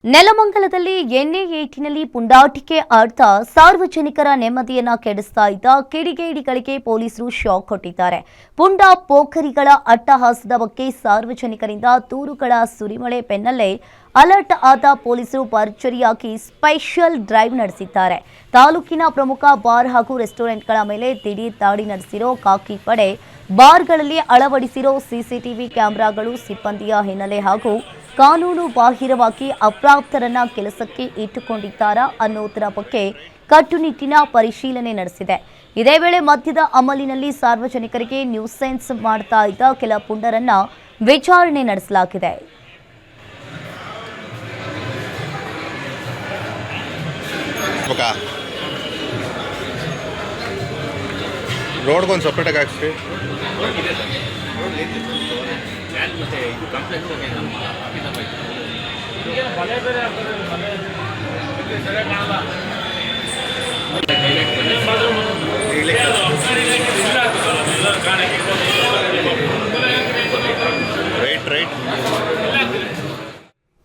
ನೆಲಮಂಗಲದಲ್ಲಿ ಎಣ್ಣೆ ಏಟಿನಲ್ಲಿ ಪುಂಡಾಟಿಕೆ ಆಡ್ತಾ ಸಾರ್ವಜನಿಕರ ನೆಮ್ಮದಿಯನ್ನ ಕೆಡಿಸ್ತಾ ಇದ್ದ ಕಿಡಿಗೇಡಿಗಳಿಗೆ ಪೊಲೀಸರು ಶಾಕ್ ಕೊಟ್ಟಿದ್ದಾರೆ. ಪುಂಡ ಪೋಖರಿಗಳ ಅಟ್ಟಹಾಸದ ಬಗ್ಗೆ ಸಾರ್ವಜನಿಕರಿಂದ ದೂರುಗಳ ಸುರಿಮಳೆ ಬೆನ್ನಲ್ಲೇ ಅಲರ್ಟ್ ಆದ ಪೊಲೀಸರು ಭರ್ಜರಿಯಾಗಿ ಸ್ಪೆಷಲ್ ಡ್ರೈವ್ ನಡೆಸಿದ್ದಾರೆ. ತಾಲೂಕಿನ ಪ್ರಮುಖ ಬಾರ್ ಹಾಗೂ ರೆಸ್ಟೋರೆಂಟ್ಗಳ ಮೇಲೆ ದಿಢೀರ್ ದಾಳಿ ನಡೆಸಿರೋ ಖಾಕಿ ಪಡೆ, ಬಾರ್ಗಳಲ್ಲಿ ಅಳವಡಿಸಿರೋ ಸಿಸಿಟಿವಿ ಕ್ಯಾಮೆರಾಗಳು ಸಿಬ್ಬಂದಿಯ ಹಿನ್ನೆಲೆ ಹಾಗೂ ಕಾನೂನು ಬಾಹಿರವಾಗಿ ಅಪ್ರಾಪ್ತರನ್ನ ಕೆಲಸಕ್ಕೆ ಇಟ್ಟುಕೊಂಡಿದ್ದಾರಾ ಅನ್ನೋದರ ಬಗ್ಗೆ ಕಟ್ಟುನಿಟ್ಟಿನ ಪರಿಶೀಲನೆ ನಡೆಸಿದೆ. ಇದೇ ವೇಳೆ ಮದ್ಯದ ಅಮಲಿನಲ್ಲಿ ಸಾರ್ವಜನಿಕರಿಗೆ ನ್ಯೂಸೆನ್ಸ್ ಮಾಡ್ತಾ ಇದ್ದ ಕೆಲ ಪುಂಡರನ್ನ ವಿಚಾರಣೆ ನಡೆಸಲಾಗಿದೆ. ರೋಡ್ಗೊಂದು ಸಪ್ರೇಟಾಗಿ ಹಾಕ್ಸಿ. ರೈಟ್